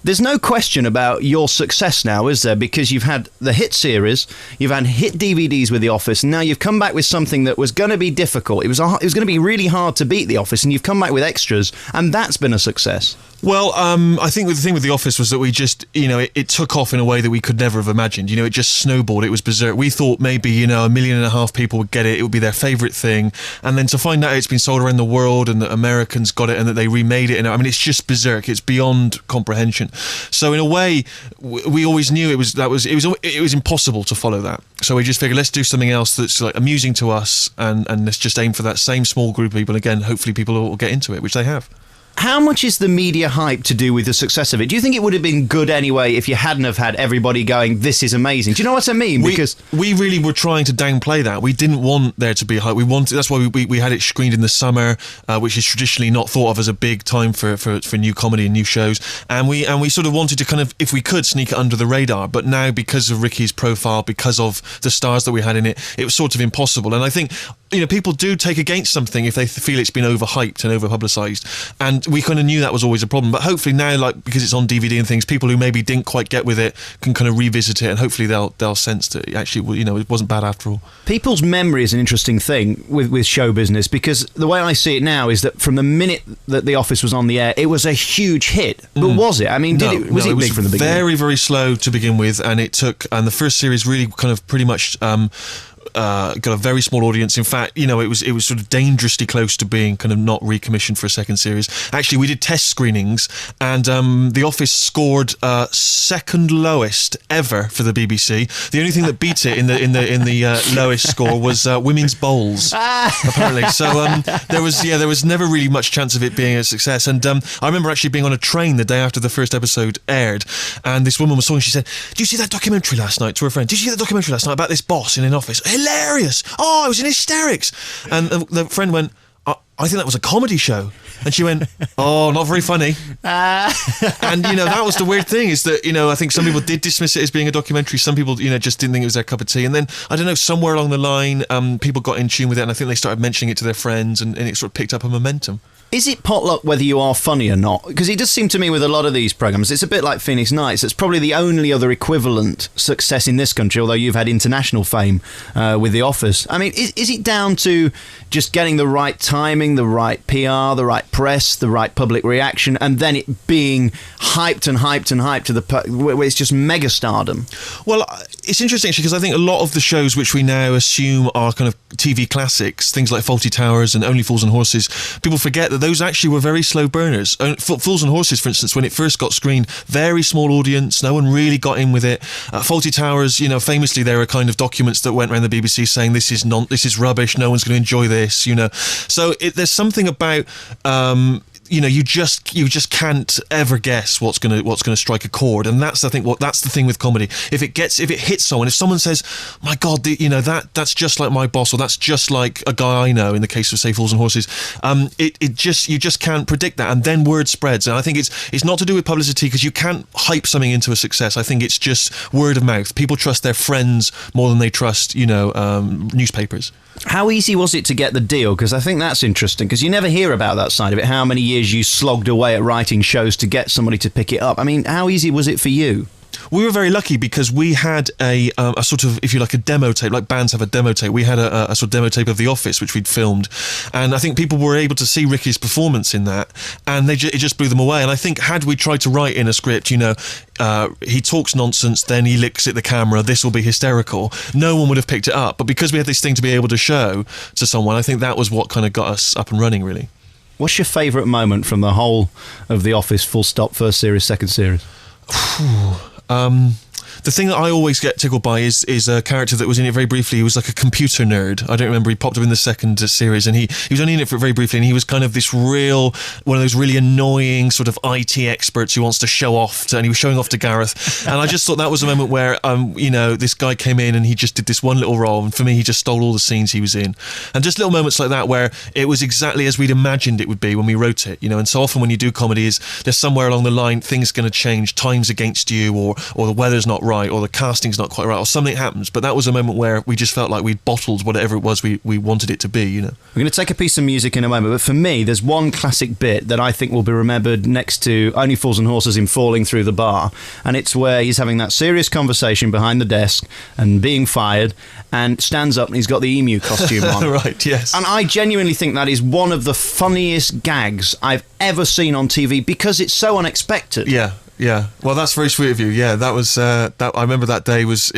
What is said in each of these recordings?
There's no question about your success now, is there? Because you've had the hit series, you've had hit DVDs with The Office, and now you've come back with something that was going to be difficult. It was going to be really hard to beat The Office, and you've come back with extras, and that's been a success. Well, I think the thing with The Office was that we just, it took off in a way that we could never have imagined. It just snowballed. It was berserk. We thought maybe, 1.5 million people would get it. It would be their favourite thing. And then to find out it's been sold around the world and that Americans got it and that they remade it. And it's just berserk. It's beyond comprehension. So in a way, we always knew it was impossible to follow that. So we just figured, let's do something else that's like amusing to us and let's just aim for that same small group of people. Again, hopefully people will get into it, which they have. How much is the media hype to do with the success of it? Do you think it would have been good anyway if you hadn't have had everybody going, this is amazing? Do you know what I mean? Because we really were trying to downplay that. We didn't want there to be hype. That's why we had it screened in the summer, which is traditionally not thought of as a big time for new comedy and new shows. And we sort of wanted to kind of, if we could, sneak it under the radar. But now, because of Ricky's profile, because of the stars that we had in it, it was sort of impossible. And I think people do take against something if they feel it's been overhyped and over-publicised. And we kind of knew that was always a problem. But hopefully now, because it's on DVD and things, people who maybe didn't quite get with it can kind of revisit it, and hopefully they'll sense that actually, it wasn't bad after all. People's memory is an interesting thing with show business, because the way I see it now is that from the minute that The Office was on the air, it was a huge hit. But was it? I mean, was it big from the beginning? Very, very slow to begin with, and the first series really kind of pretty much got a very small audience. In fact, it was sort of dangerously close to being kind of not recommissioned for a second series. Actually, we did test screenings, and The Office scored second lowest ever for the BBC. The only thing that beat it in the lowest score was women's bowls, apparently. So there was never really much chance of it being a success. And I remember actually being on a train the day after the first episode aired, and this woman was talking. She said, "Do you see that documentary last night?" To her friend, "Did you see that documentary last night about this boss in an office? Hilarious! Oh, I was in hysterics." And the friend went, "I think that was a comedy show." And she went, "Oh, not very funny." And, that was the weird thing, is that, I think some people did dismiss it as being a documentary. Some people, just didn't think it was their cup of tea. And then, I don't know, somewhere along the line, people got in tune with it, and I think they started mentioning it to their friends, and it sort of picked up a momentum. Is it potluck whether you are funny or not? Because it does seem to me with a lot of these programmes, it's a bit like Phoenix Nights. It's probably the only other equivalent success in this country, although you've had international fame with The Office. I mean, is it down to just getting the right timing, the right PR, the right press, the right public reaction, and then it being hyped and hyped and hyped to where it's just mega stardom? Well, it's interesting, actually, because I think a lot of the shows which we now assume are kind of TV classics, things like Fawlty Towers and Only Fools and Horses, people forget that those actually were very slow burners. Fools and Horses, for instance, when it first got screened, very small audience, no one really got in with it. Fawlty Towers, famously there are kind of documents that went around the BBC saying this is rubbish, no one's going to enjoy this, So there's something about you just can't ever guess what's gonna strike a chord, and that's the thing with comedy. If it hits someone, if someone says, "My God, that's just like my boss," or "That's just like a guy I know," in the case of, say, Fools and Horses, you just can't predict that, and then word spreads. And I think it's not to do with publicity, because you can't hype something into a success. I think it's just word of mouth. People trust their friends more than they trust newspapers. How easy was it to get the deal? Because I think that's interesting, because you never hear about that side of it, how many years you slogged away at writing shows to get somebody to pick it up. I mean, how easy was it for you? We were very lucky, because we had a sort of, if you like, a demo tape, like bands have a demo tape. We had a sort of demo tape of The Office, which we'd filmed, and I think people were able to see Ricky's performance in that, and it just blew them away. And I think had we tried to write in a script, he talks nonsense, then he looks at the camera, this will be hysterical, no one would have picked it up. But because we had this thing to be able to show to someone, I think that was what kind of got us up and running, really. What's your favourite moment from the whole of The Office, full stop, first series, second series? The thing that I always get tickled by is a character that was in it very briefly. He was like a computer nerd. I don't remember. He popped up in the second series, and he was only in it for very briefly, and he was kind of this one of those really annoying sort of IT experts who wants to show off, and he was showing off to Gareth. And I just thought that was a moment where, this guy came in and he just did this one little role, and for me, he just stole all the scenes he was in. And just little moments like that where it was exactly as we'd imagined it would be when we wrote it, And so often when you do comedy, there's somewhere along the line things going to change, time's against you, or the weather's not right. right, or the casting's not quite right, or something happens. But that was a moment where we just felt like we'd bottled whatever it was we wanted it to be, you know. We're going to take a piece of music in a moment, but for me, there's one classic bit that I think will be remembered next to Only Fools and Horses in Falling Through the Bar, and it's where he's having that serious conversation behind the desk and being fired, and stands up and he's got the emu costume on. Right, yes. And I genuinely think that is one of the funniest gags I've ever seen on TV because it's so unexpected. Yeah. Yeah, well, that's very sweet of you. Yeah, that was that. I remember that day was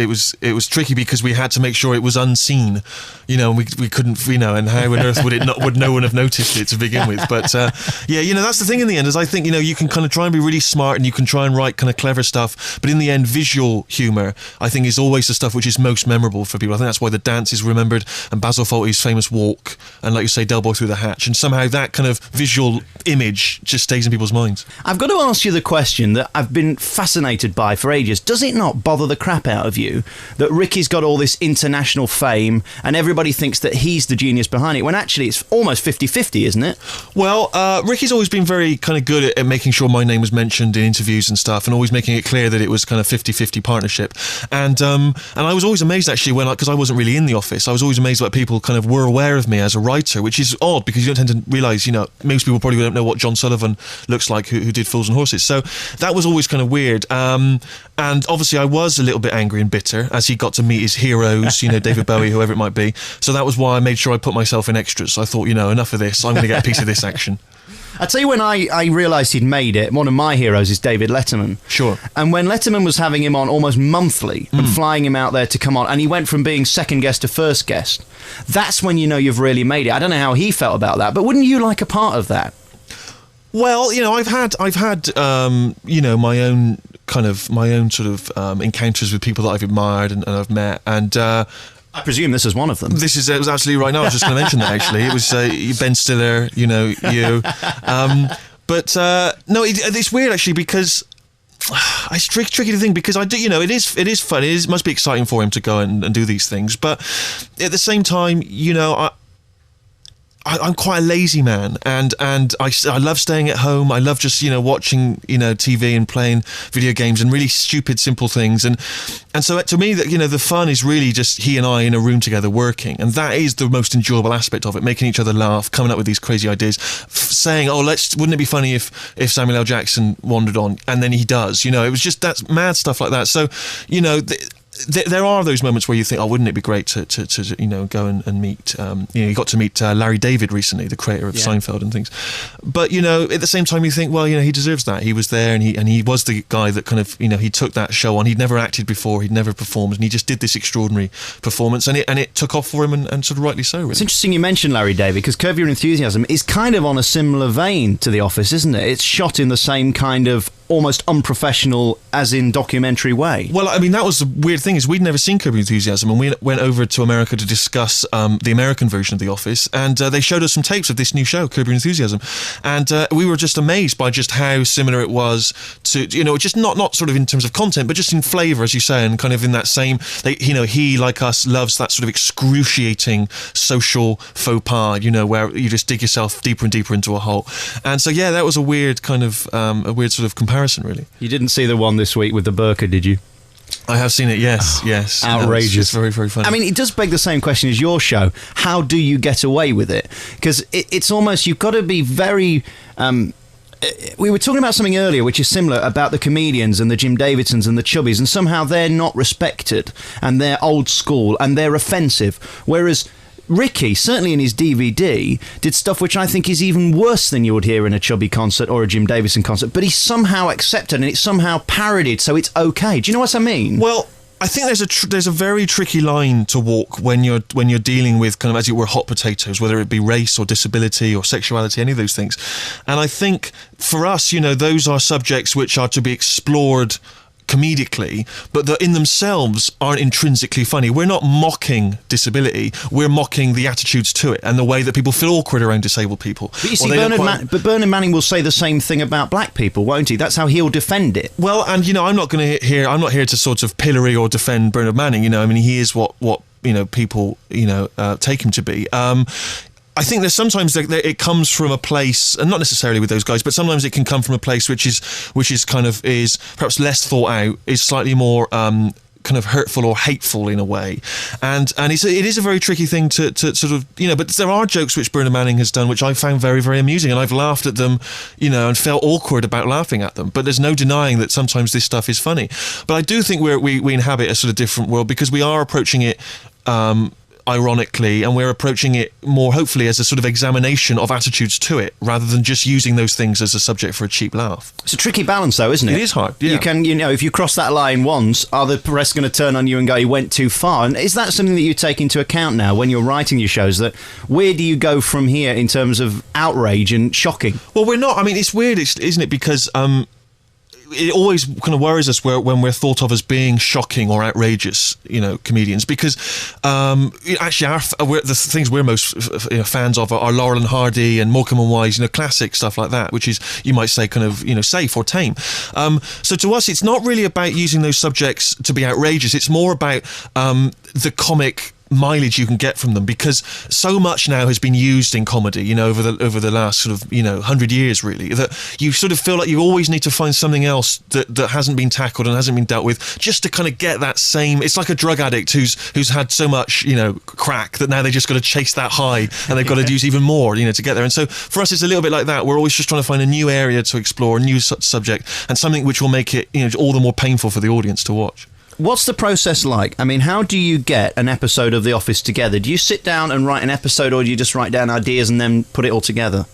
tricky because we had to make sure it was unseen, you know, and we couldn't, you know, and how on earth would no one have noticed it to begin with? But yeah, you know, that's the thing in the end is I think, you know, you can kind of try and be really smart and you can try and write kind of clever stuff, but in the end, visual humour I think is always the stuff which is most memorable for people. I think that's why the dance is remembered and Basil Fawlty's famous walk and, like you say, Del Boy Through the Hatch, and somehow that kind of visual image just stays in people's minds. I've got to ask you the question that I've been fascinated by for ages. Does it not bother the crap out of you that Ricky's got all this international fame and everybody thinks that he's the genius behind it, when actually it's almost 50-50, isn't it? Well, Ricky's always been very kind of good at making sure my name was mentioned in interviews and stuff, and always making it clear that it was kind of 50-50 partnership. And I was always amazed actually when, because I wasn't really in the office, I was always amazed that people kind of were aware of me as a writer, which is odd because you don't tend to realise, you know, most people probably don't know what John Sullivan looks like who did Fools and Horses. So that was always kind of weird. And obviously I was a little bit angry and bitter as he got to meet his heroes, you know, David Bowie, whoever it might be. So that was why I made sure I put myself in extras. I thought, you know, enough of this. I'm going to get a piece of this action. I tell you, when I realised he'd made it, one of my heroes is David Letterman. Sure. And when Letterman was having him on almost monthly and flying him out there to come on, and he went from being second guest to first guest, that's when you know you've really made it. I don't know how he felt about that, but wouldn't you like a part of that? Well, you know, I've had you know, my own sort of encounters with people that I've admired and I've met, and I presume this is one of them. It was absolutely right. No, I was just going to mention that actually. It was Ben Stiller, you know, you. But no, it's weird actually because it's tricky to think because I do, you know, it is fun. It must be exciting for him to go and do these things, but at the same time, you know, I'm quite a lazy man, and I love staying at home. I love just, you know, watching, you know, TV and playing video games and really stupid, simple things. And so to me, that, you know, the fun is really just he and I in a room together working, and that is the most enjoyable aspect of it. Making each other laugh, coming up with these crazy ideas, saying, "Oh, wouldn't it be funny if Samuel L. Jackson wandered on?" And then he does. You know, it was just that's mad stuff like that. So, you know. There are those moments where you think, oh, wouldn't it be great to you know, go and meet, you know, you got to meet Larry David recently, the creator of Seinfeld and things. But, you know, at the same time you think, well, you know, he deserves that. He was there and he was the guy that kind of, you know, he took that show on. He'd never acted before, he'd never performed, and he just did this extraordinary performance, and it took off for him, and sort of rightly so, really. It's interesting you mentioned Larry David, because Curb Your Enthusiasm is kind of on a similar vein to The Office, isn't it? It's shot in the same kind of almost unprofessional, as in documentary way. Well, I mean, that was the weird thing, is we'd never seen Curb Your Enthusiasm, and we went over to America to discuss the American version of The Office, and they showed us some tapes of this new show, Curb Your Enthusiasm, and we were just amazed by just how similar it was to, you know, just not sort of in terms of content, but just in flavour, as you say, and kind of in that same, you know, he, like us, loves that sort of excruciating social faux pas, you know, where you just dig yourself deeper and deeper into a hole. And so, yeah, that was a weird kind of, a weird sort of comparison, really. You didn't see the one this week with the burqa, did you? I have seen it, yes, yes. Outrageous. It's very, very funny. I mean, it does beg the same question as your show. How do you get away with it? Because it's almost, you've got to be very... we were talking about something earlier which is similar about the comedians and the Jim Davidsons and the Chubbies, and somehow they're not respected and they're old school and they're offensive, whereas Ricky, certainly in his DVD, did stuff which I think is even worse than you would hear in a Chubby concert or a Jim Davidson concert, but he's somehow accepted and it's somehow parodied, so it's okay. Do you know what I mean? Well, I think there's a very tricky line to walk when you're dealing with kind of, as it were, hot potatoes, whether it be race or disability or sexuality, any of those things. And I think for us, you know, those are subjects which are to be explored comedically, but that in themselves aren't intrinsically funny. We're not mocking disability, we're mocking the attitudes to it and the way that people feel awkward around disabled people. But you see, Bernard Manning will say the same thing about black people, won't he? That's how he'll defend it. Well, and you know, I'm not here to sort of pillory or defend Bernard Manning. You know, I mean, he is what you know, people, you know, take him to be. I think there's sometimes it comes from a place, and not necessarily with those guys, but sometimes it can come from a place which is kind of is perhaps less thought out, is slightly more kind of hurtful or hateful in a way, and it is a very tricky thing to sort of, you know. But there are jokes which Bernard Manning has done which I found very, very amusing, and I've laughed at them, you know, and felt awkward about laughing at them. But there's no denying that sometimes this stuff is funny. But I do think we inhabit a sort of different world because we are approaching it ironically, and we're approaching it more hopefully as a sort of examination of attitudes to it, rather than just using those things as a subject for a cheap laugh. It's a tricky balance, though, isn't it? It is hard. Yeah. You can, you know, if you cross that line once, are the press going to turn on you and go, "You went too far"? And is that something that you take into account now when you're writing your shows? That where do you go from here in terms of outrage and shocking? Well, we're not. I mean, it's weird, isn't it? Because it always kind of worries us when we're thought of as being shocking or outrageous, you know, comedians, because actually the things we're most fans of are Laurel and Hardy and Morecambe and Wise, you know, classic stuff like that, which is, you might say, kind of, you know, safe or tame. So to us, it's not really about using those subjects to be outrageous. It's more about the comic mileage you can get from them, because so much now has been used in comedy, you know, over the last sort of, you know, 100 years really, that you sort of feel like you always need to find something else that hasn't been tackled and hasn't been dealt with, just to kind of get that same. It's like a drug addict who's had so much, you know, crack, that now they just got to chase that high, and they've got to use even more, you know, to get there. And so for us, it's a little bit like that. We're always just trying to find a new area to explore, a new subject, and something which will make it, you know, all the more painful for the audience to watch. What's the process like? I mean, how do you get an episode of The Office together? Do you sit down and write an episode, or do you just write down ideas and then put it all together?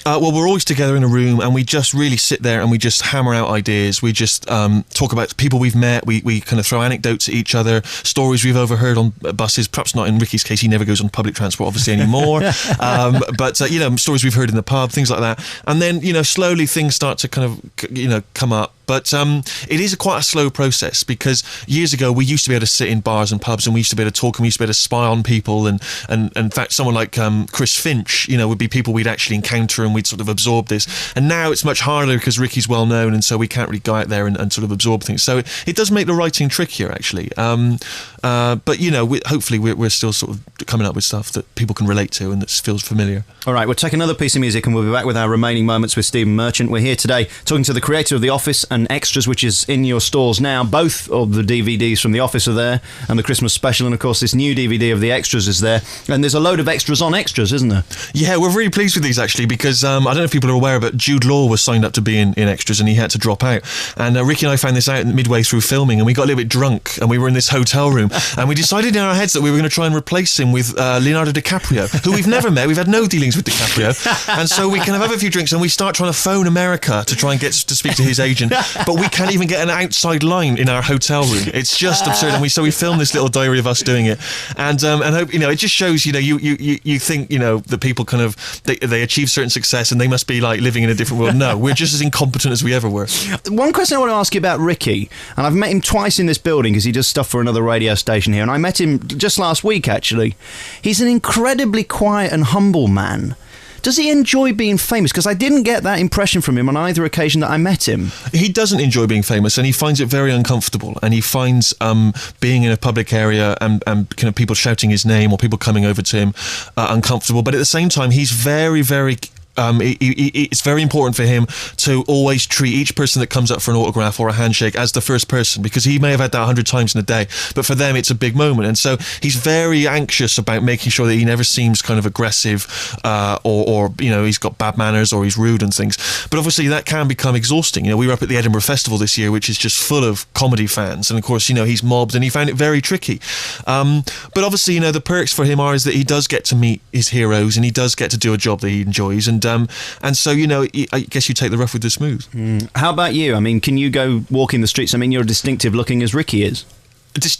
Well, we're always together in a room, and we just really sit there and we just hammer out ideas. We just talk about people we've met. We kind of throw anecdotes at each other, stories we've overheard on buses. Perhaps not in Ricky's case; he never goes on public transport, obviously, anymore. But you know, stories we've heard in the pub, things like that. And then, you know, slowly things start to kind of, you know, come up. But it is quite a slow process, because years ago we used to be able to sit in bars and pubs, and we used to be able to talk, and we used to be able to spy on people, and in fact someone like Chris Finch, you know, would be people we'd actually encounter, and we'd sort of absorb this. And now it's much harder because Ricky's well known, and so we can't really go out there and sort of absorb things. So it does make the writing trickier, actually. But you know, hopefully we're still sort of coming up with stuff that people can relate to and that feels familiar. All right, we'll take another piece of music, and we'll be back with our remaining moments with Stephen Merchant. We're here today talking to the creator of The Office and Extras, which is in your stores now. Both of the DVDs from The Office are there, and the Christmas special, and of course this new DVD of The Extras is there. And there's a load of extras on extras, isn't there? Yeah, we're really pleased with these, actually, because I don't know if people are aware, but Jude Law was signed up to be in extras, and he had to drop out. And Ricky and I found this out midway through filming, and we got a little bit drunk, and we were in this hotel room, and we decided in our heads that we were going to try and replace him with Leonardo DiCaprio, who we've never met. We've had no dealings with DiCaprio. And so we kind of have a few drinks, and we start trying to phone America to try and get to speak to his agent, but we can't even get an outside line in our hotel room. It's just absurd. And we filmed this little diary of us doing it, and hope, you know, it just shows, you know, you think, you know, that people kind of they achieve certain success and they must be like living in a different world. No, we're just as incompetent as we ever were. One question I want to ask you about Ricky, and I've met him twice in this building because he does stuff for another radio station here, and I met him just last week, actually. He's an incredibly quiet and humble man. Does he enjoy being famous? Because I didn't get that impression from him on either occasion that I met him. He doesn't enjoy being famous, and he finds it very uncomfortable, and he finds being in a public area and kind of people shouting his name or people coming over to him uncomfortable. But at the same time, he's very, very... it's very important for him to always treat each person that comes up for an autograph or a handshake as the first person, because he may have had that 100 times in a day, but for them it's a big moment. And so he's very anxious about making sure that he never seems kind of aggressive or you know, he's got bad manners or he's rude and things. But obviously that can become exhausting. You know, we were up at the Edinburgh Festival this year, which is just full of comedy fans, and of course, you know, he's mobbed, and he found it very tricky. But obviously, you know, the perks for him is that he does get to meet his heroes, and he does get to do a job that he enjoys, and so, you know, I guess you take the rough with the smooth. How about you? I mean, can you go walking the streets? I mean, you're distinctive looking as Ricky is.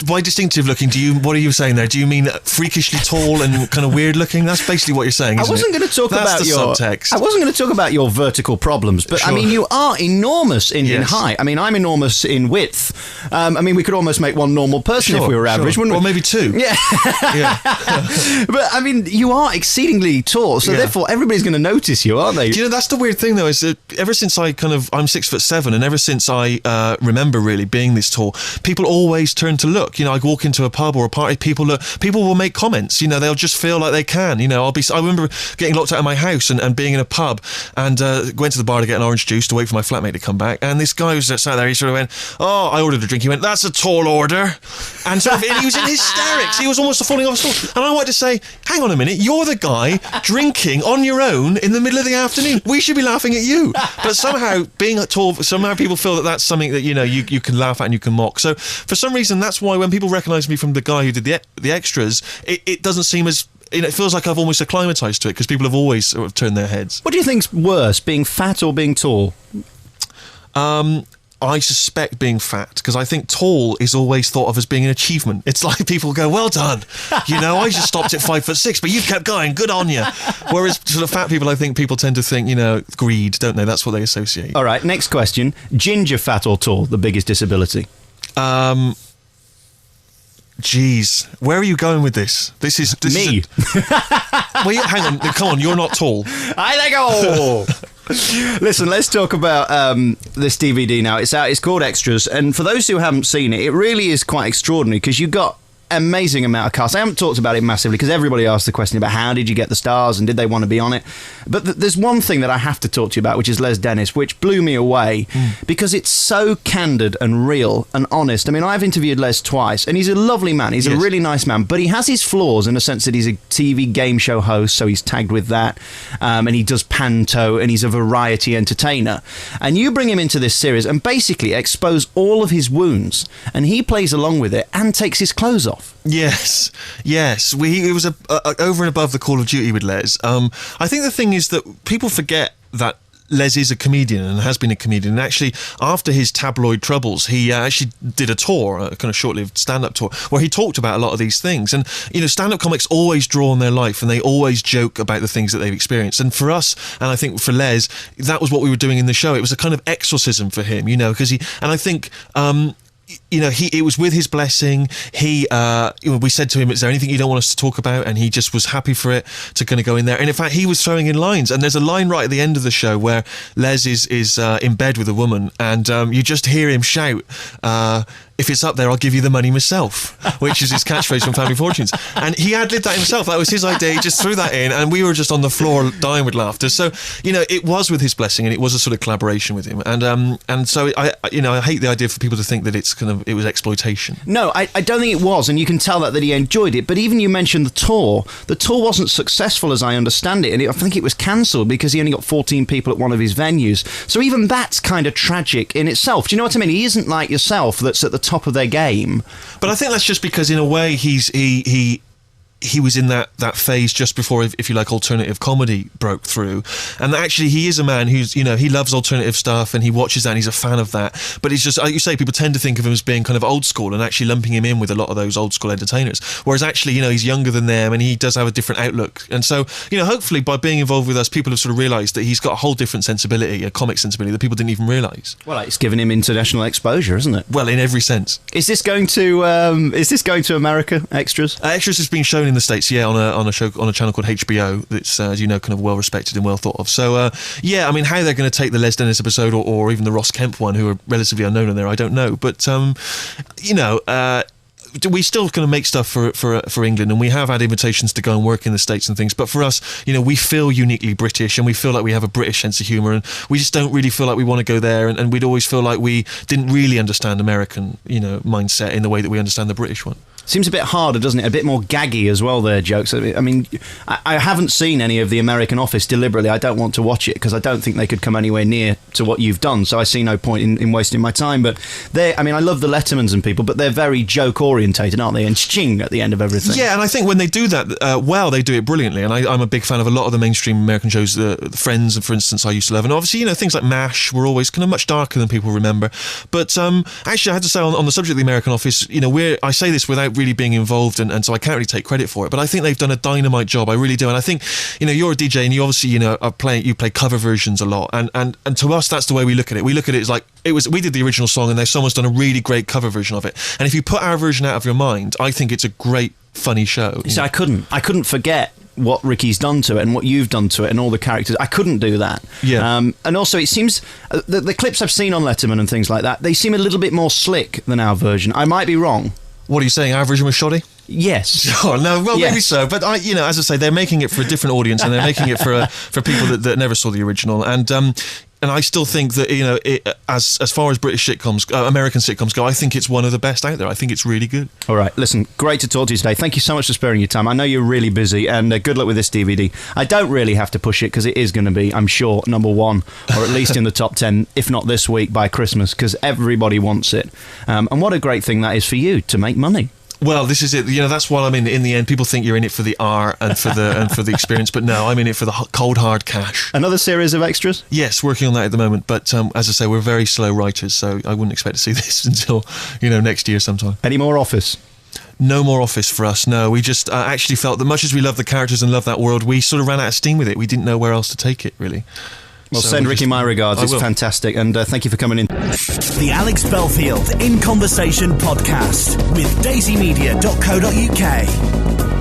Why distinctive looking? What are you saying there? Do you mean freakishly tall and kind of weird looking? That's basically what you're saying, isn't it? I wasn't going to talk That's about the your subtext. I wasn't going to talk about your vertical problems, but sure. I mean, you are enormous in height. I mean, I'm enormous in width. I mean, we could almost make one normal person if we were average, wouldn't we? Or maybe two. Yeah. But I mean, you are exceedingly tall, so therefore everybody's going to notice you, aren't they? Do you know, that's the weird thing though, is that ever since I'm 6'7", and ever since I remember really being this tall, people always turn to to look. I walk into a pub or a party, people will make comments. They'll just feel like they can. I remember getting locked out of my house and being in a pub and went to the bar to get an orange juice to wait for my flatmate to come back. And this guy was sat there, he sort of went, "Oh, I ordered a drink." He went, "That's a tall order." And sort of, and he was in hysterics. He was almost falling off a stool. And I wanted to say, hang on a minute, you're the guy drinking on your own in the middle of the afternoon. We should be laughing at you. But somehow, being tall, somehow people feel that that's something that, you can laugh at and you can mock. So for some reason, that's why when people recognise me from the guy who did the extras, it doesn't seem as... It feels like I've almost acclimatised to it because people have always sort of turned their heads. What do you think's worse, being fat or being tall? I suspect being fat, because I think tall is always thought of as being an achievement. It's like people go, "Well done, I just stopped at 5'6", but you kept going, good on you." Whereas sort of fat people, I think people tend to think, greed, don't they? That's what they associate. All right, next question. Ginger, fat or tall, the biggest disability? Geez, where are you going with this? This Me. Well, hang on, come on, you're not tall. I let go. Listen, let's talk about this DVD now. It's out. It's called Extras, and for those who haven't seen it, it really is quite extraordinary because you've got amazing amount of cast. I haven't talked about it massively because everybody asked the question about how did you get the stars and did they want to be on it. But there's one thing that I have to talk to you about, which is Les Dennis, which blew me away because it's so candid and real and honest. I mean, I've interviewed Les twice and he's a lovely man. He's a really nice man, but he has his flaws in the sense that he's a TV game show host, so he's tagged with that, and he does panto and he's a variety entertainer. And you bring him into this series and basically expose all of his wounds, and he plays along with it and takes his clothes off. Yes. It was over and above the Call of Duty with Les. I think the thing is that people forget that Les is a comedian and has been a comedian. And actually, after his tabloid troubles, he actually did a tour, a kind of short-lived stand-up tour, where he talked about a lot of these things. And, stand-up comics always draw on their life and they always joke about the things that they've experienced. And for us, and I think for Les, that was what we were doing in the show. It was a kind of exorcism for him, because and I think... it was with his blessing. We said to him, "Is there anything you don't want us to talk about?" And he just was happy for it to kind of go in there. And in fact, he was throwing in lines. And there's a line right at the end of the show where Les is in bed with a woman, and you just hear him shout, "If it's up there, I'll give you the money myself," which is his catchphrase from Family Fortunes. And he ad-libbed that himself. That was his idea. He just threw that in, and we were just on the floor dying with laughter. So, it was with his blessing, and it was a sort of collaboration with him. And so I hate the idea for people to think that it was exploitation. No, I don't think it was, and you can tell that he enjoyed it. But even you mentioned the tour. The tour wasn't successful, as I understand it, and I think it was cancelled because he only got 14 people at one of his venues. So even that's kind of tragic in itself. Do you know what I mean? He isn't like yourself that's at the top of their game. But I think that's just because, in a way, he was in that phase just before, if you like, alternative comedy broke through. And actually, he is a man who's, he loves alternative stuff and he watches that and he's a fan of that. But it's just, like you say, people tend to think of him as being kind of old school and actually lumping him in with a lot of those old school entertainers. Whereas actually, he's younger than them and he does have a different outlook. And so, hopefully by being involved with us, people have sort of realised that he's got a whole different sensibility, a comic sensibility that people didn't even realise. Well, it's given him international exposure, isn't it? Well, in every sense. Is this going to America, Extras? Extras has been shown in the States, on a channel called HBO that's, as you know, kind of well respected and well thought of. So I mean, how they're going to take the Les Dennis episode or even the Ross Kemp one, who are relatively unknown in there, I don't know. But we still kind of make stuff for England, and we have had invitations to go and work in the States and things. But for us, we feel uniquely British, and we feel like we have a British sense of humour, and we just don't really feel like we want to go there. And we'd always feel like we didn't really understand American, mindset in the way that we understand the British one. Seems a bit harder, doesn't it? A bit more gaggy as well, their jokes. I mean, I haven't seen any of the American Office deliberately. I don't want to watch it because I don't think they could come anywhere near to what you've done. So I see no point in wasting my time. But I love the Lettermans and people, but they're very joke-orientated, aren't they? And ching at the end of everything. Yeah, and I think when they do that, they do it brilliantly. And I'm a big fan of a lot of the mainstream American shows, the Friends, for instance, I used to love. And obviously, things like MASH were always kind of much darker than people remember. But actually, I had to say on the subject of the American Office, I say this without really being involved, and so I can't really take credit for it, but I think they've done a dynamite job. I really do. And I think, you're a DJ and you obviously, you play cover versions a lot, and to us that's the way we look at it. We look at it as like we did the original song and someone's done a really great cover version of it. And if you put our version out of your mind, I think it's a great, funny show. So I couldn't forget what Ricky's done to it and what you've done to it and all the characters. I couldn't do that. Yeah. And also it seems the clips I've seen on Letterman and things like that, they seem a little bit more slick than our version. I might be wrong. What are you saying? Our version was shoddy? Yes. Oh no, well Yes. maybe so, but as I say, they're making it for a different audience, and they're making it for people that never saw the original, and I still think that as far as British sitcoms, American sitcoms go, I think it's one of the best out there. I think it's really good. All right, listen, great to talk to you today. Thank you so much for sparing your time. I know you're really busy, and good luck with this DVD. I don't really have to push it because it is going to be, I'm sure, number one, or at least in the top 10, if not this week by Christmas, because everybody wants it. And what a great thing that is for you to make money. Well, this is it. That's what I'm in the end. People think you're in it for the art and for the experience, but no, I'm in it for the cold hard cash. Another series of extras? Yes, working on that at the moment. But as I say, we're very slow writers, so I wouldn't expect to see this until next year sometime. Any more Office? No more Office for us. No, we just actually felt that much as we love the characters and love that world, we sort of ran out of steam with it. We didn't know where else to take it, really. Well, send Ricky my regards. It's fantastic. And thank you for coming in. The Alex Belfield In Conversation podcast with daisymedia.co.uk.